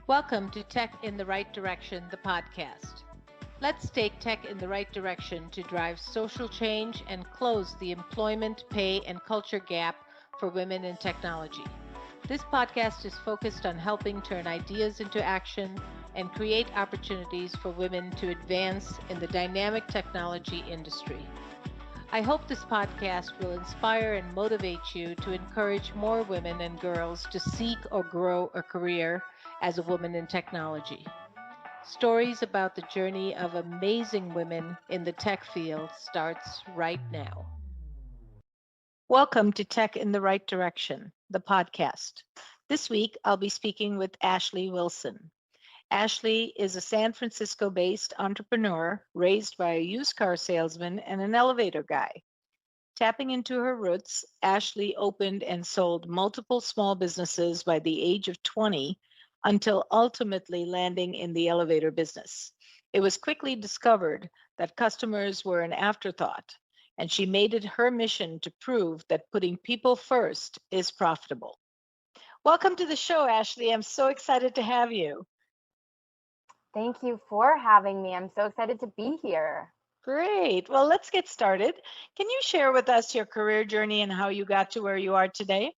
Welcome to Tech in the Right Direction, the podcast. Let's take tech in the right direction to drive social change and close the employment, pay, and culture gap for women in technology. This podcast is focused on helping turn ideas into action and create opportunities for women to advance in the dynamic technology industry. I hope this podcast will inspire and motivate you to encourage more women and girls to seek or grow a career as a woman in technology. Stories about the journey of amazing women in the tech field starts right now. Welcome to Tech in the Right Direction, the podcast. This week, I'll be speaking with Ashleigh Wilson. Ashleigh is a San Francisco-based entrepreneur raised by a used car salesman and an elevator guy. Tapping into her roots, Ashleigh opened and sold multiple small businesses by the age of 20 until ultimately landing in the elevator business. It was quickly discovered that customers were an afterthought, and she made it her mission to prove that putting people first is profitable. Welcome to the show, Ashleigh. I'm so excited to have you. Thank you for having me. I'm so excited to be here. Great. Well, let's get started. Can you share with us your career journey and how you got to where you are today?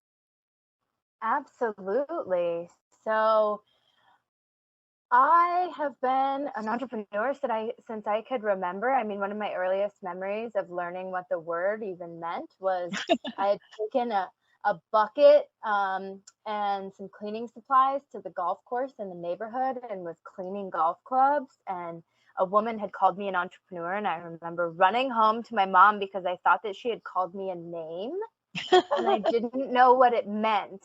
Absolutely. So I have been an entrepreneur since I could remember. I mean, one of my earliest memories of learning what the word even meant was I had taken a bucket and some cleaning supplies to the golf course in the neighborhood and was cleaning golf clubs. And a woman had called me an entrepreneur. And I remember running home to my mom because I thought that she had called me a name and I didn't know what it meant.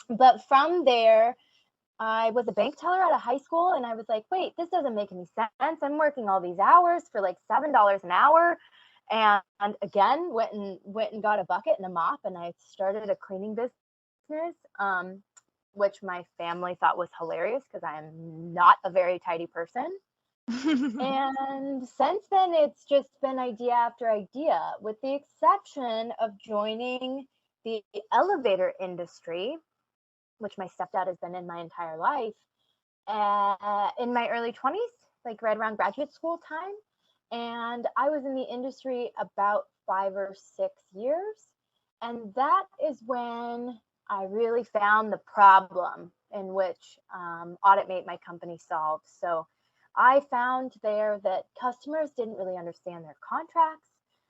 But from there, I was a bank teller at a high school and I was like, wait, this doesn't make any sense. I'm working all these hours for like $7 an hour. And again, went and got a bucket and a mop, and I started a cleaning business, which my family thought was hilarious because I am not a very tidy person. And since then, it's just been idea after idea, with the exception of joining the elevator industry, which my stepdad has been in my entire life, in my early 20s, like right around graduate school time. And I was in the industry about 5 or 6 years. And that is when I really found the problem in which AuditMate, my company, solved. So I found there that customers didn't really understand their contracts,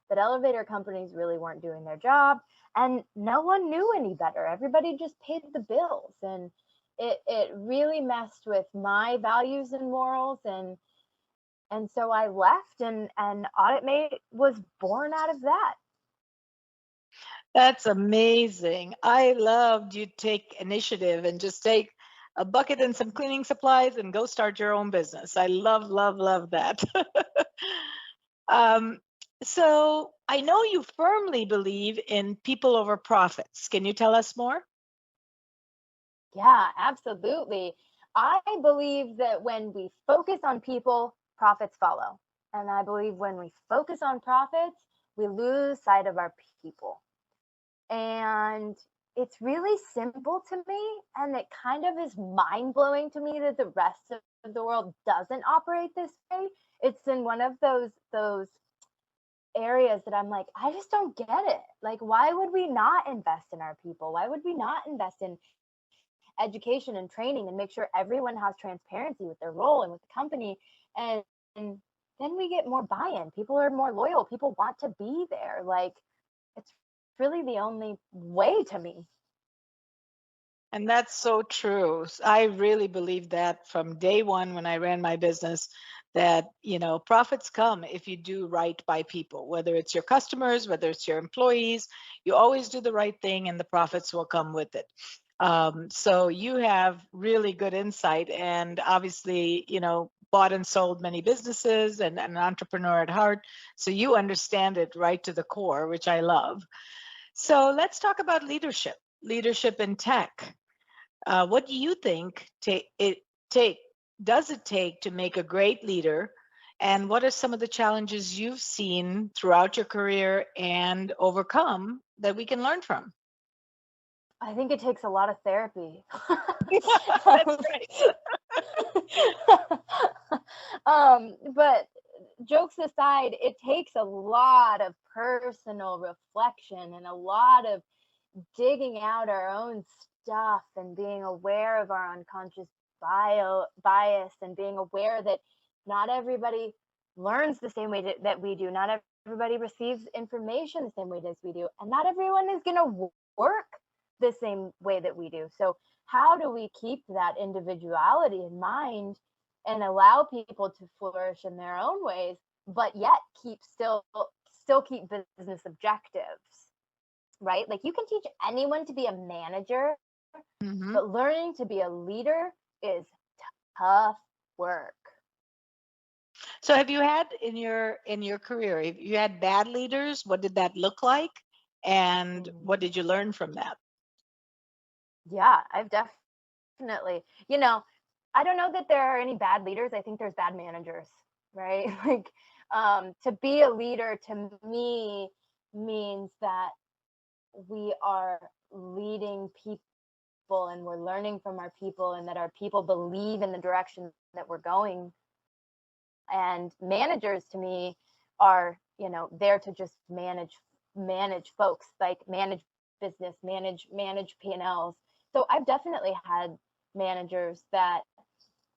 that elevator companies really weren't doing their job, and no one knew any better. Everybody just paid the bills. And it really messed with my values and morals. And so I left, and AuditMate was born out of that. That's amazing. I loved you take initiative and just take a bucket and some cleaning supplies and go start your own business. I love that. So I know you firmly believe in people over profits. Can you tell us more? Yeah, absolutely. I believe that when we focus on people, profits follow. And I believe when we focus on profits, we lose sight of our people. And it's really simple to me. And it kind of is mind blowing to me that the rest of the world doesn't operate this way. It's in one of those areas that I'm like, I just don't get it. Like, why would we not invest in our people? Why would we not invest in education and training and make sure everyone has transparency with their role and with the company? And then we get more buy-in. People are more loyal. People want to be there. Like, it's really the only way to me. And that's so true. I really believe that from day one when I ran my business, that, profits come if you do right by people, whether it's your customers, whether it's your employees, you always do the right thing and the profits will come with it. So you have really good insight and obviously, bought and sold many businesses and an entrepreneur at heart. So you understand it right to the core, which I love. So let's talk about leadership in tech. What do you think does it take to make a great leader? And what are some of the challenges you've seen throughout your career and overcome that we can learn from? I think it takes a lot of therapy. That's right. But jokes aside, it takes a lot of personal reflection and a lot of digging out our own stuff and being aware of our unconscious bias and being aware that not everybody learns the same way that we do. Not everybody receives information the same way as we do. And not everyone is going to work the same way that we do. So, how do we keep that individuality in mind and allow people to flourish in their own ways, but yet still keep business objectives, right? Like you can teach anyone to be a manager, Hmm. but learning to be a leader is tough work. So have you had in your career, have you had bad leaders? What did that look like? And Mhm. what did you learn from that? Yeah, I've definitely, I don't know that there are any bad leaders. I think there's bad managers, right? Like, to be a leader to me means that we are leading people and we're learning from our people and that our people believe in the direction that we're going. And managers to me are, there to just manage folks, like manage business, manage P&Ls. So I've definitely had managers that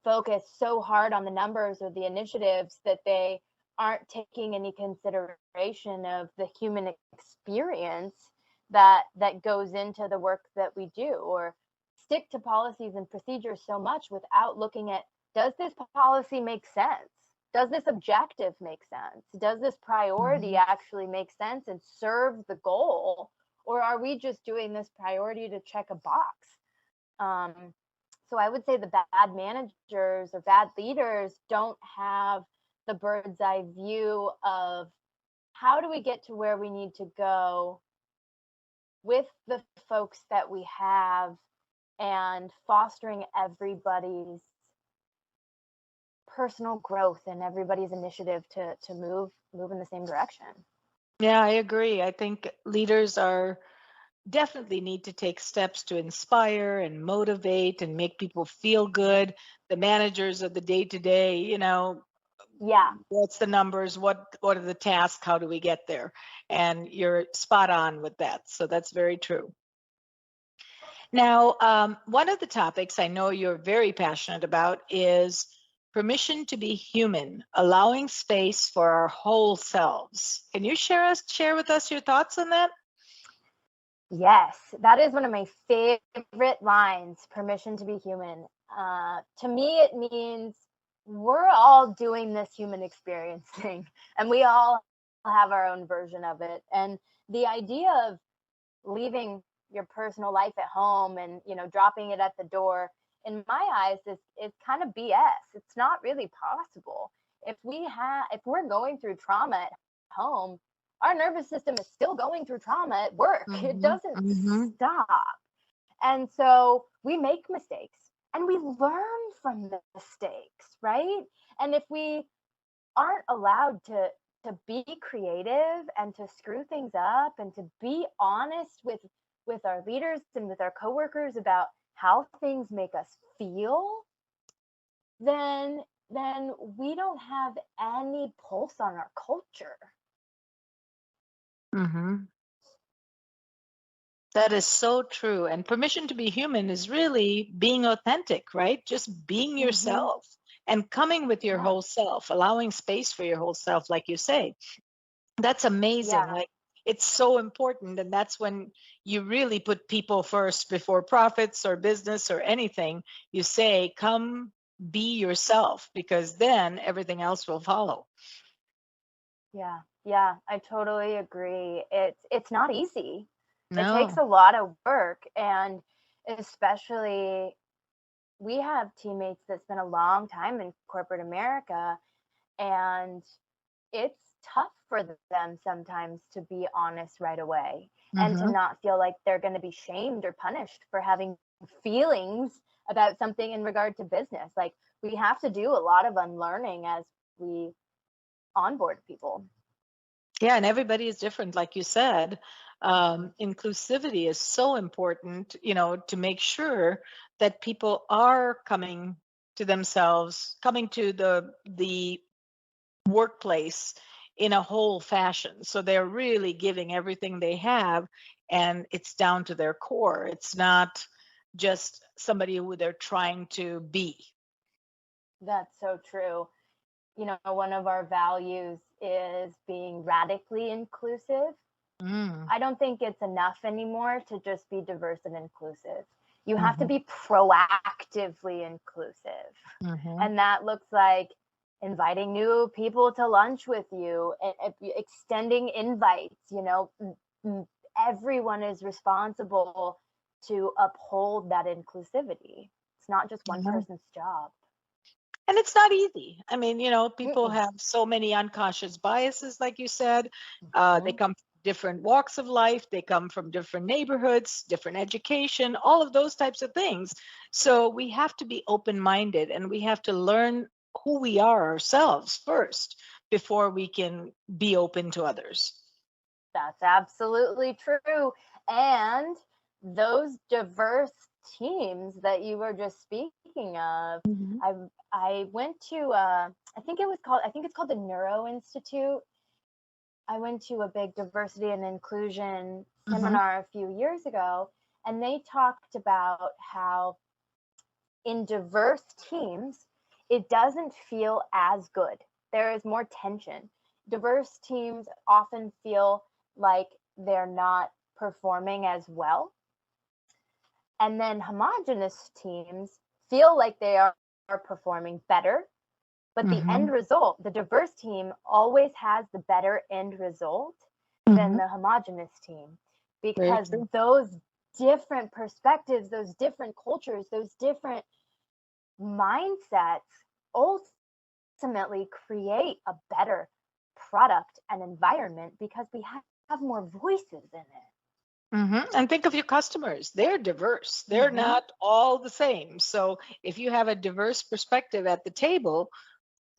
focus so hard on the numbers or the initiatives that they aren't taking any consideration of the human experience that goes into the work that we do, or stick to policies and procedures so much without looking at, does this policy make sense, does this objective make sense, does this priority Hmm. actually make sense and serve the goal, or are we just doing this priority to check a box? um, so I would say the bad managers or bad leaders don't have the bird's eye view of how do we get to where we need to go with the folks that we have and fostering everybody's personal growth and everybody's initiative to move in the same direction. Yeah, I agree. I think leaders are definitely need to take steps to inspire and motivate and make people feel good. The managers of the day to day, Yeah. what's the numbers, what are the tasks, how do we get there? And you're spot on with that. So that's very true. Now, one of the topics I know you're very passionate about is permission to be human, allowing space for our whole selves. Can you share with us your thoughts on that? Yes, that is one of my favorite lines, permission to be human. To me, it means we're all doing this human experience thing, and we all have our own version of it. And the idea of leaving your personal life at home and, dropping it at the door, in my eyes, is kind of BS. It's not really possible. If we're going through trauma at home, our nervous system is still going through trauma at work. It Hmm. doesn't Hmm. stop. And so we make mistakes and we learn from the mistakes, right? And if we aren't allowed to be creative and to screw things up and to be honest with our leaders and with our coworkers about how things make us feel, then we don't have any pulse on our culture. Hmm. That is so true. And permission to be human is really being authentic, right? Just being Mm-hmm. yourself and coming with your Yeah. whole self, allowing space for your whole self, like you say. That's amazing. Yeah. Like it's so important. And that's when you really put people first before profits or business or anything. You say, come be yourself, because then everything else will follow. Yeah. Yeah. I totally agree. It's not easy. It takes No. a lot of work, and especially we have teammates that spend a long time in corporate America, and it's tough for them sometimes to be honest right away and to Hmm. not feel like they're going to be shamed or punished for having feelings about something in regard to business. Like we have to do a lot of unlearning as we onboard people. Yeah, and everybody is different, like you said. Inclusivity is so important, to make sure that people are coming to themselves, coming to the workplace in a whole fashion. So they're really giving everything they have, and it's down to their core. It's not just somebody who they're trying to be. That's so true. One of our values is being radically inclusive. Mm. I don't think it's enough anymore to just be diverse and inclusive. You have to Mhm. be proactively inclusive. Mhm. And that looks like inviting new people to lunch with you, extending invites. Everyone is responsible to uphold that inclusivity. It's not just one Yeah. person's job. And it's not easy. I mean, people Mm-mm. have so many unconscious biases, like you said. They Mhm. come from different walks of life, they come from different neighborhoods, different education, all of those types of things. So we have to be open minded, and we have to learn who we are ourselves first before we can be open to others. That's absolutely true. And those diverse teams that you were just speaking of, Mhm. I went to I think it's called the Neuro Institute. I went to a big diversity and inclusion Mhm. seminar a few years ago, and they talked about how in diverse teams, it doesn't feel as good. There is more tension. Diverse teams often feel like they're not performing as well. And then homogenous teams feel like they are performing better. But the end Mhm. result, the diverse team always has the better end result than Mhm. the homogenous team, Very because true. those different perspectives, those different cultures, those different mindsets ultimately create a better product and environment because we have more voices in it. And think of your customers. They're diverse. They're Mm-hmm. not all the same. So if you have a diverse perspective at the table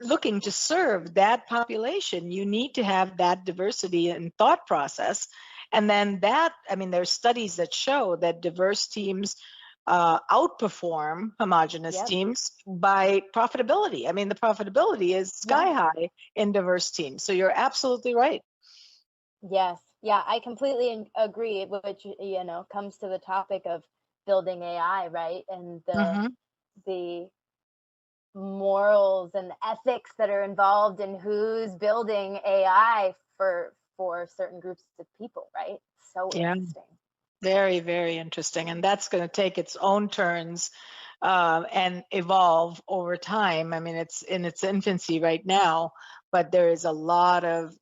looking to serve that population, you need to have that diversity in thought process. And then I mean, there's studies that show that diverse teams outperform homogenous Yep. teams by profitability. I mean, the profitability is Yeah. sky high in diverse teams. So you're absolutely right. Yes. Yeah, I completely agree, which, comes to the topic of building AI, right? And Hmm. the morals and ethics that are involved in who's building AI for certain groups of people, right? So Yeah. interesting. Very, very interesting. And that's going to take its own turns and evolve over time. I mean, it's in its infancy right now, but there is a lot of,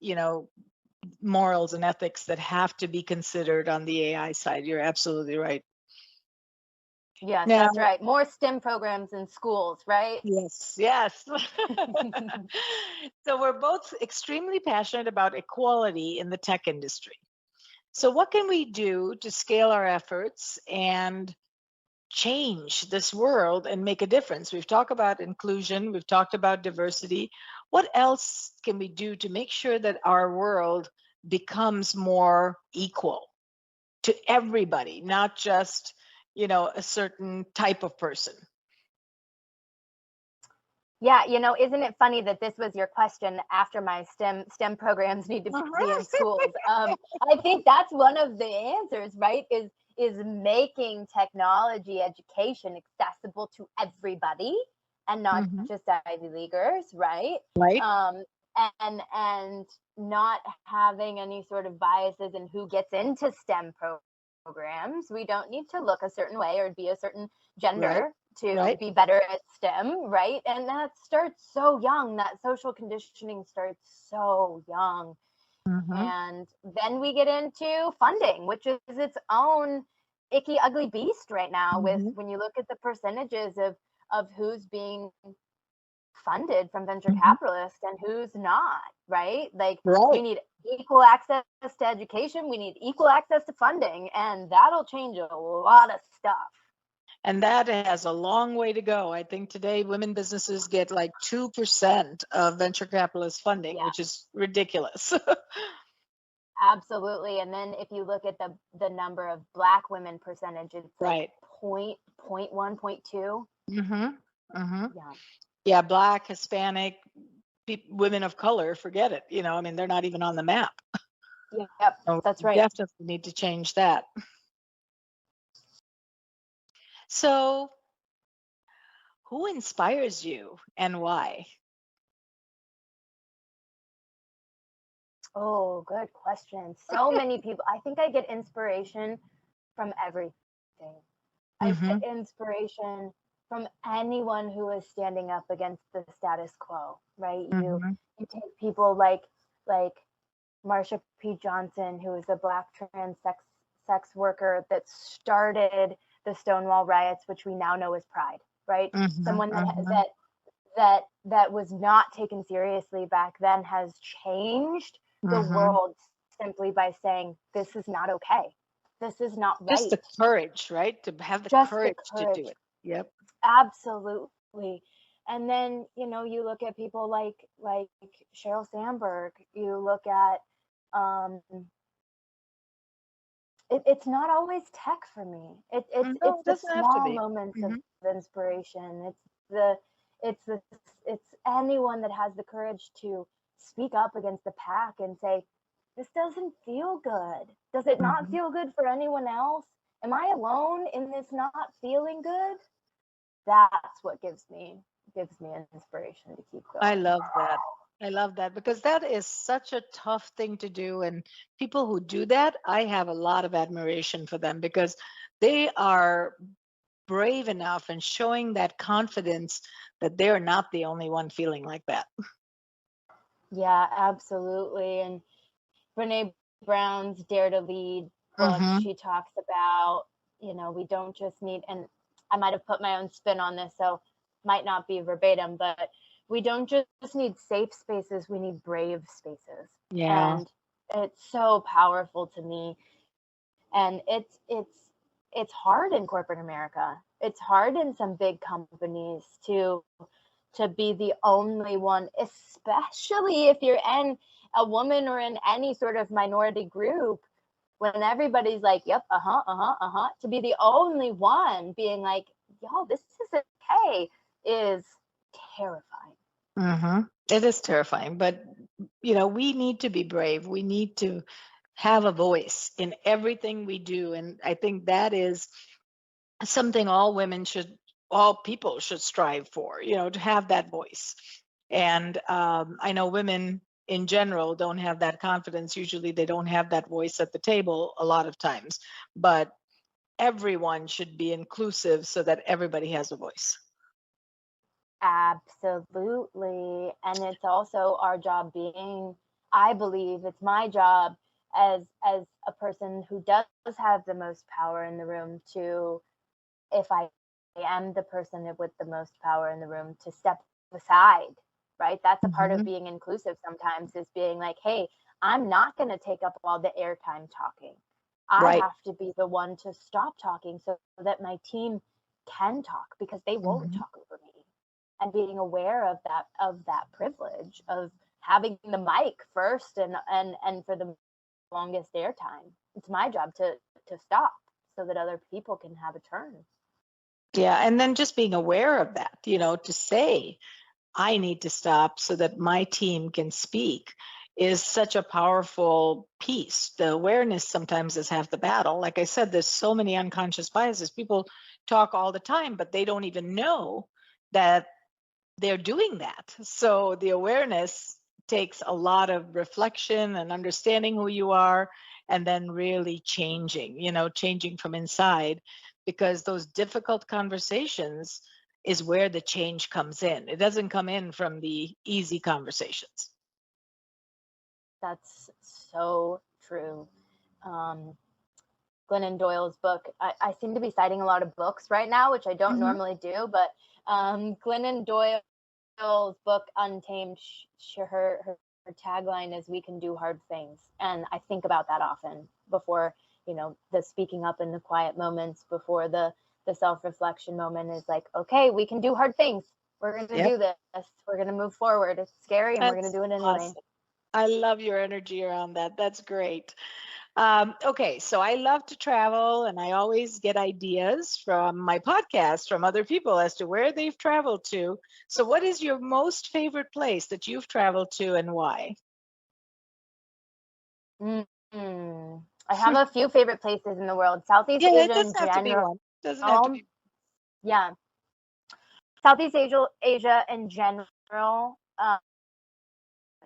morals and ethics that have to be considered on the AI side. You're absolutely right. Yes, Now, that's right. More STEM programs in schools, right? yes, yes. So we're both extremely passionate about equality in the tech industry. So, what can we do to scale our efforts and change this world and make a difference? We've talked about inclusion, we've talked about diversity. What else can we do to make sure that our world becomes more equal to everybody, not just, a certain type of person? Yeah, isn't it funny that this was your question after my STEM programs need to be in Mhm. schools? I think that's one of the answers, right? Is making technology education accessible to everybody and not Mhm. just Ivy Leaguers, right? Right. Um, and not having any sort of biases in who gets into STEM programs. We don't need to look a certain way or be a certain Right. gender to Right. be better at STEM, right? And that starts so young. That social conditioning starts so young. Mhm. And then we get into funding, which is its own icky, ugly beast right now. With Mhm. when you look at the percentages of who's being funded from venture Mhm. capitalists and who's not, right? Like we Right. need equal access to education, we need equal access to funding, and that'll change a lot of stuff. And that has a long way to go. I think today women businesses get like 2% of venture capitalist funding, Yeah. which is ridiculous. Absolutely. And then if you look at the number of Black women percentage, it's like Right. point one, 0.2. Yeah. Yeah, Black, Hispanic, women of color, forget it. I mean, they're not even on the map. Yep. So That's right. definitely need to change that. So, who inspires you and why? Oh, good question. So many people. I think I get inspiration from everything. I Mm-hmm. get inspiration from anyone who is standing up against the status quo, right? You Mm-hmm. you take people like Marsha P. Johnson, who is a Black trans sex worker that started the Stonewall riots, which we now know as Pride, right? Mm-hmm. Someone Mm-hmm. that was not taken seriously back then has changed the Mm-hmm. world simply by saying this is not okay. This is not Just right. the courage, right? To have the Just the courage to do courage. it. Yep. Absolutely. And then, you look at people like Sheryl Sandberg, you look at it's not always tech for me. No, It's it the doesn't have to small be. moments of Mm-hmm. inspiration. It's anyone that has the courage to speak up against the pack and say, this doesn't feel good. Does it not Mm-hmm. feel good for anyone else? Am I alone in this not feeling good? That's what gives me an inspiration to keep I going. love that. I love that because that is such a tough thing to do. And people who do that, I have a lot of admiration for them because they are brave enough and showing that confidence that they're not the only one feeling like that. Yeah, absolutely. And Brene Brown's Dare to Lead book, Mm-hmm. she talks about, we don't just need, and I might have put my own spin on this, so might not be verbatim, but we don't just need safe spaces, we need brave spaces. Yeah. And it's so powerful to me. And it's hard in corporate America. It's hard in some big companies to be the only one, especially if you're in a woman or in any sort of minority group, when everybody's like, yep, to be the only one being like, yo, this is okay, is terrifying. Mm-hmm. It is terrifying, but we need to be brave. We need to have a voice in everything we do. And I think that is something all people should strive for, to have that voice. And I know women in general don't have that confidence. Usually they don't have that voice at the table a lot of times, but everyone should be inclusive so that everybody has a voice. Absolutely. And it's also our job being, I believe it's my job as a person who does have the most power in the room to, if I am the person with the most power in the room, to step aside, right? That's a part of Hmm. being inclusive sometimes, is being like, hey, I'm not going to take up all the airtime talking. I Right. have to be the one to stop talking so that my team can talk, because they won't Hmm. talk over me. And being aware of that privilege of having the mic first and for the longest airtime. It's my job to stop so that other people can have a turn. Yeah. And then just being aware of that, to say, I need to stop so that my team can speak is such a powerful piece. The awareness sometimes is half the battle. Like I said, there's so many unconscious biases. People talk all the time, but they don't even know that they're doing that. So the awareness takes a lot of reflection and understanding who you are, and then really changing from inside, because those difficult conversations is where the change comes in. It doesn't come in from the easy conversations. That's so true. Um, Glennon Doyle's book. I seem to be citing a lot of books right now, which I don't Hmm. normally do, but Glennon Doyle's book Untamed, her tagline is "We can do hard things," and I think about that often before, the speaking up in the quiet moments, before the self-reflection moment, is like, okay, we can do hard things. We're going to Yep. do this. We're going to move forward. It's scary, and we're going That's to do it anyway. awesome. I love your energy around that. That's great. Okay, so I love to travel and I always get ideas from my podcast from other people as to where they've traveled to. So, what is your most favorite place that you've traveled to and why? I have a few favorite places in the world. Southeast Yeah, it Asia in doesn't have to be general. one. Doesn't have to be. Yeah. Southeast Asia in general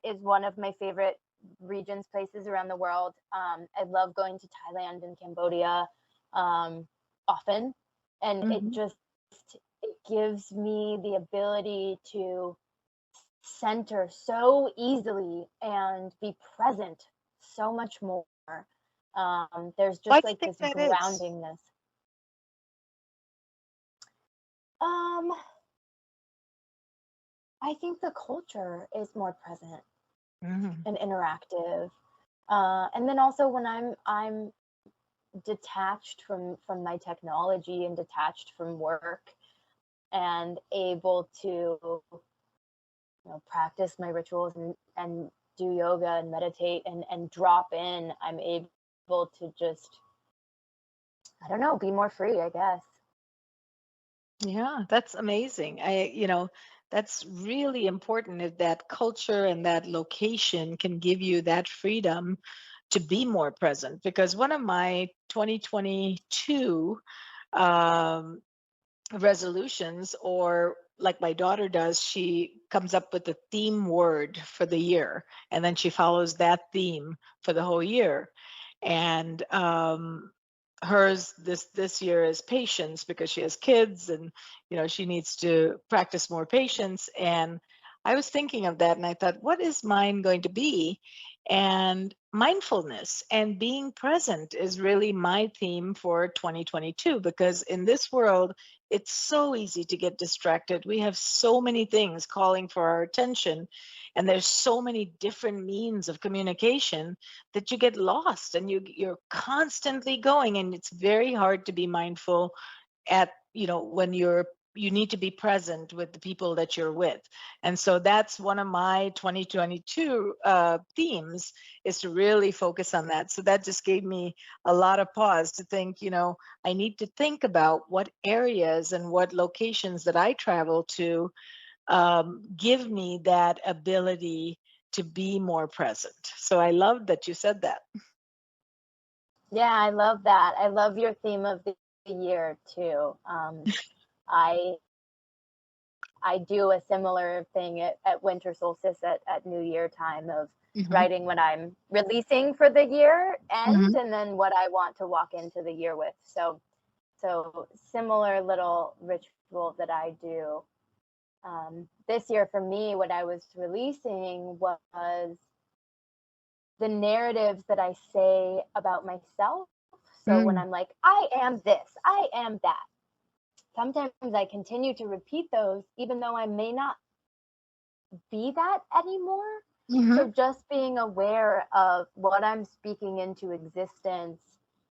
is one of my favorite regions, places around the world. I love going to Thailand and Cambodia often, and Mhm. it gives me the ability to center so easily and be present so much more. There's Why just do you like think this that is? groundingness. Um, I think the culture is more present Mhm. and interactive. And then also when I'm detached from my technology and detached from work and able to practice my rituals and do yoga and meditate and drop in, I'm able to just, I don't know, be more free, I guess. Yeah, that's amazing. That's really important if that culture and that location can give you that freedom to be more present. Because one of my 2022 um, resolutions, or like my daughter does, she comes up with a theme word for the year, and then she follows that theme for the whole year. And hers this year is patience because she has kids, and she needs to practice more patience. And I was thinking of that, and I thought, what is mine going to be? And mindfulness and being present is really my theme for 2022, because in this world it's so easy to get distracted. We have so many things calling for our attention, and there's so many different means of communication that you get lost, and you're constantly going, and it's very hard to be mindful at when you need to be present with the people that you're with. And so that's one of my 2022 themes, is to really focus on that. So that just gave me a lot of pause to think, I need to think about what areas and what locations that I travel to give me that ability to be more present. So I love that you said that. Yeah, I love that. I love your theme of the year too. I I do a similar thing at winter solstice at New Year time of Hmm. writing what I'm releasing for the year end Hmm. and then what I want to walk into the year with. So similar little ritual that I do. This year for me, what I was releasing was the narratives that I say about myself. So when Mm. I'm like, I am this, I am that, sometimes I continue to repeat those, even though I may not be that anymore. Hmm. So just being aware of what I'm speaking into existence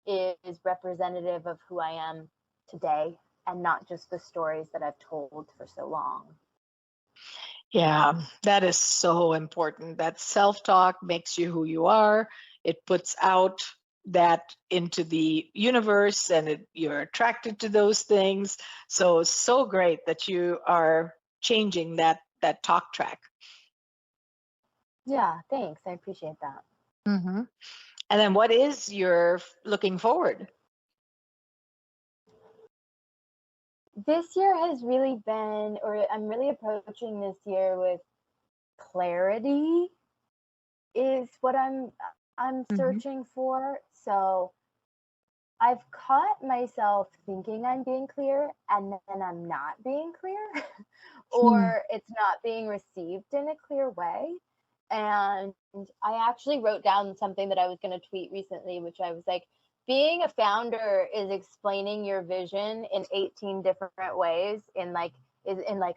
is representative of who I am today and not just the stories that I've told for so long. Yeah, that is so important. That self-talk makes you who you are. It puts out that into the universe, and you're attracted to those things. So great that you are changing that talk track. Yeah, thanks. I appreciate that. Hmm. And then what is your looking forward? This year has really been, or I'm really approaching this year with clarity is what I'm Hmm. searching for. So I've caught myself thinking I'm being clear and then I'm not being clear or it's not being received in a clear way. And I actually wrote down something that I was going to tweet recently, which I was like, being a founder is explaining your vision in 18 different ways in like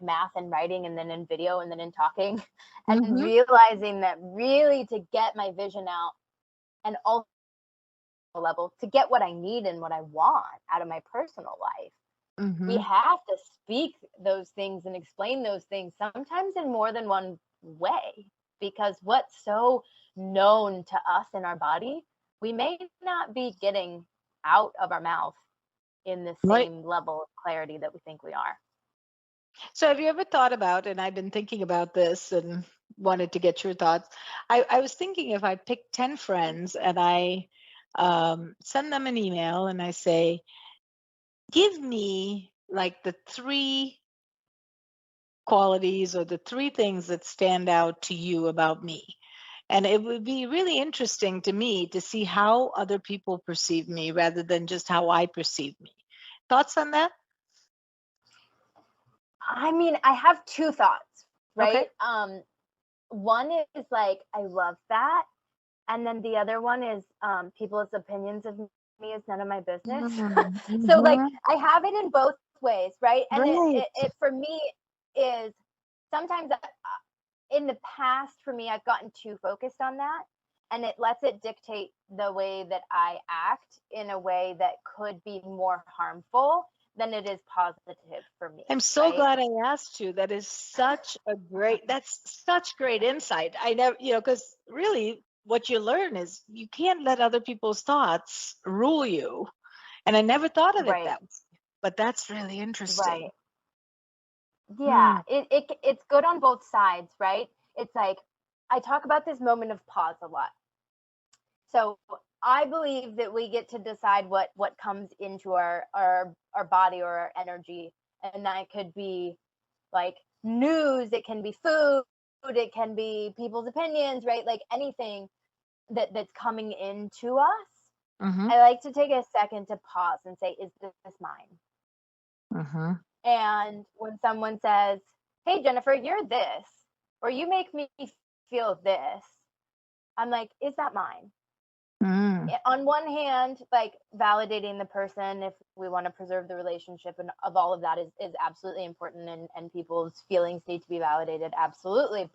math and writing and then in video and then in talking and Hmm. realizing that really to get my vision out and also level to get what I need and what I want out of my personal life. We Hmm. have to speak those things and explain those things sometimes in more than one way. because what's so known to us in our body, we may not be getting out of our mouth in the Right. same level of clarity that we think we are. So have you ever thought about, and I've been thinking about this and wanted to get your thoughts. I was thinking if I pick 10 friends and I send them an email and I say, give me like the 3 qualities or the 3 things that stand out to you about me. And it would be really interesting to me to see how other people perceive me rather than just how I perceive me. Thoughts on that? I mean, I have 2 thoughts, Okay. right? One is like, I love that. And then the other one is people's opinions of me is none of my business. So like, Mhm. I have it in both ways, right? And Right. it for me is sometimes in the past for me, I've gotten too focused on that, and it lets it dictate the way that I act in a way that could be more harmful than it is positive for me, I'm so right? glad I asked you. That's such great insight. I never, because really what you learn is you can't let other people's thoughts rule you. And I never thought of it Right, that way, but that's really interesting. right. Yeah, Hmm. it's good on both sides, right? It's like I talk about this moment of pause a lot. So I believe that we get to decide what comes into our body or our energy, and that could be like news, it can be food, it can be people's opinions, right? Like anything that's coming into us. Hmm. I like to take a second to pause and say, is this mine? Hmm. And when someone says, hey, Jennifer, you're this, or you make me feel this, I'm like, is that mine? Mm. On one hand, like validating the person if we want to preserve the relationship and of all of that is absolutely important, and people's feelings need to be validated, absolutely.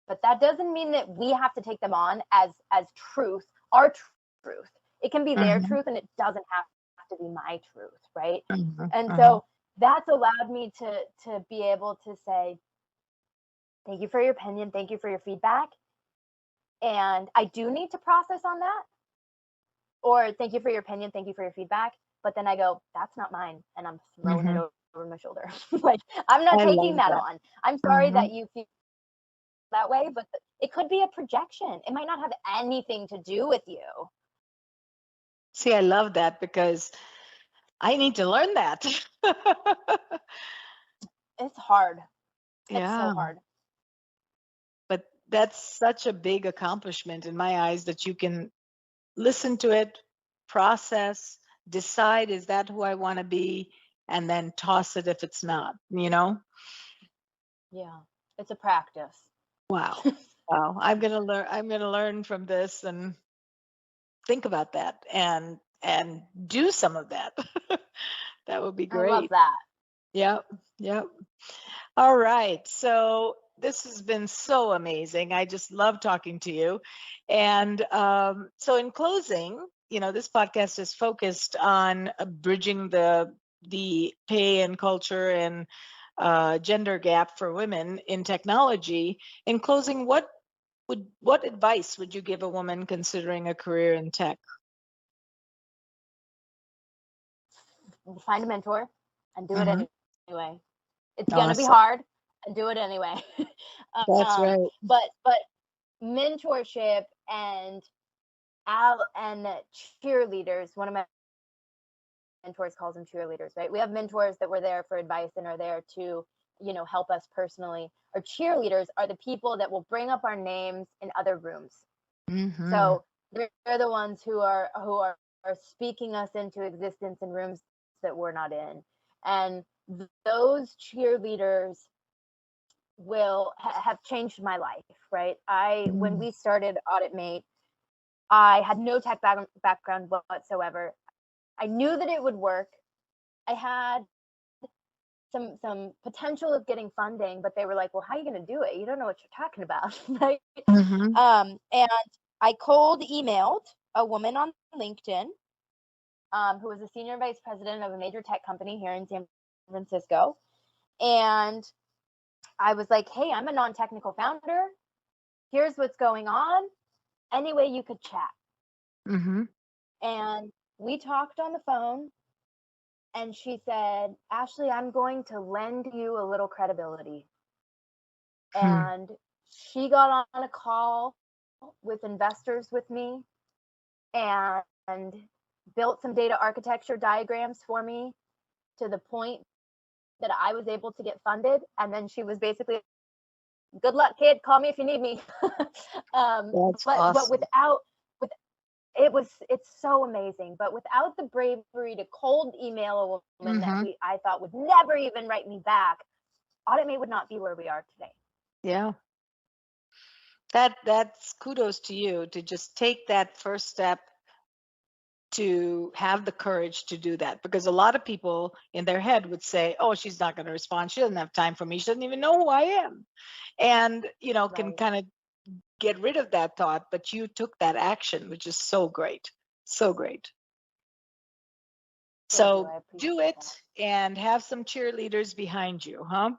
But that doesn't mean that we have to take them on as truth, our truth. It can be their Hmm. truth and it doesn't have to be my truth, right? Hmm. And Hmm. so that's allowed me to be able to say, thank you for your opinion, thank you for your feedback. And I do need to process on that. Or thank you for your opinion, thank you for your feedback. But then I go, that's not mine. And I'm throwing it Hmm. over my shoulder. Like, I'm not I taking love that that. on. I'm sorry Hmm. that you feel that way, but it could be a projection. It might not have anything to do with you. See, I love that because I need to learn that. It's hard. It's so Yeah. hard. But that's such a big accomplishment in my eyes that you can listen to it, process, decide, is that who I want to be, and then toss it if it's not. Yeah. It's a practice. Wow. Wow. I'm gonna learn from this and think about that and do some of that. That would be I love great. that. Yep. Yep. All right. So this has been so amazing. I just love talking to you. And so, in closing, this podcast is focused on bridging the pay and culture and gender gap for women in technology. In closing, what advice would you give a woman considering a career in tech? Find a mentor and do it Hmm. anyway. It's going to be Awesome. hard and do it anyway. That's right. But mentorship and cheerleaders, one of my mentors calls them cheerleaders, right? We have mentors that were there for advice and are there to, help us personally. Our cheerleaders are the people that will bring up our names in other rooms. Hmm. So they're the ones who are speaking us into existence in rooms that we're not in. And those cheerleaders will have changed my life, right? When we started Audit Mate, I had no tech background whatsoever. I knew that it would work. I had some potential of getting funding, but they were like, well, how are you going to do it? You don't know what you're talking about, right? Hmm. And I cold emailed a woman on LinkedIn who was a senior vice president of a major tech company here in San Francisco. And I was like, hey, I'm a non-technical founder. here's what's going on. Any way you could chat. Mm-hmm. And we talked on the phone, and she said, Ashleigh, I'm going to lend you a little credibility. And she got on a call with investors with me and built some data architecture diagrams for me to the point that I was able to get funded. And then she was basically, good luck, kid, call me if you need me. That's awesome. But it's so amazing. But without the bravery to cold email a woman that I thought would never even write me back, AuditMate would not be where we are today. Yeah. That's kudos to you to just take that first step, to have the courage to do that, because a lot of people in their head would say, oh, she's not going to respond, she doesn't have time for me, she doesn't even know who I am, and can kind of get rid of that thought. But you took that action, which is so great. So great. So do it and have some cheerleaders behind you, huh?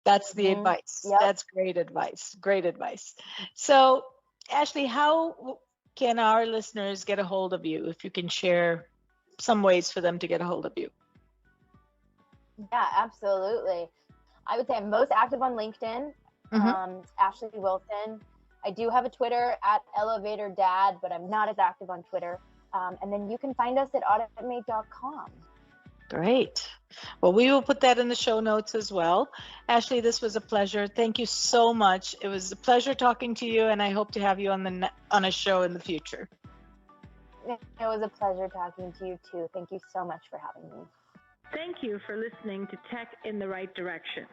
That's the advice. Yep. That's great advice. Great advice. So, Ashleigh, how can our listeners get a hold of you? If you can share some ways for them to get a hold of you. Yeah, absolutely. I would say I'm most active on LinkedIn, Ashleigh Wilson. I do have a Twitter at ElevatorDad, but I'm not as active on Twitter. And then you can find us at auditmate.com. Great. Well, we will put that in the show notes as well. Ashleigh, this was a pleasure. Thank you so much. It was a pleasure talking to you, and I hope to have you on a show in the future. It was a pleasure talking to you too. Thank you so much for having me. Thank you for listening to Tech in the Right Direction.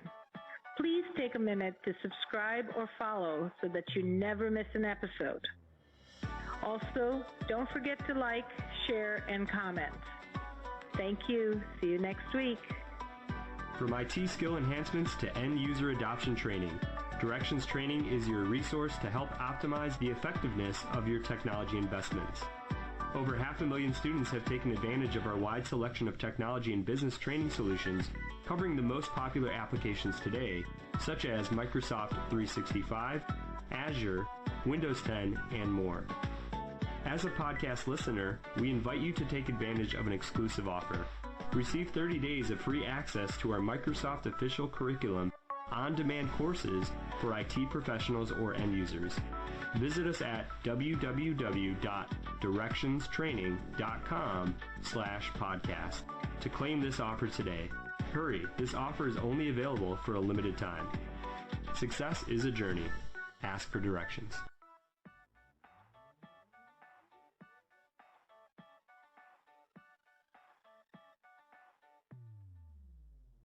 Please take a minute to subscribe or follow so that you never miss an episode. Also, don't forget to like, share, and comment. Thank you. See you next week. From IT skill enhancements to end-user adoption training, Directions Training is your resource to help optimize the effectiveness of your technology investments. Over 500,000 students have taken advantage of our wide selection of technology and business training solutions, covering the most popular applications today, such as Microsoft 365, Azure, Windows 10, and more. As a podcast listener, we invite you to take advantage of an exclusive offer. Receive 30 days of free access to our Microsoft official curriculum, on-demand courses for IT professionals or end users. Visit us at www.directionstraining.com/podcast to claim this offer today. Hurry, this offer is only available for a limited time. Success is a journey. Ask for directions.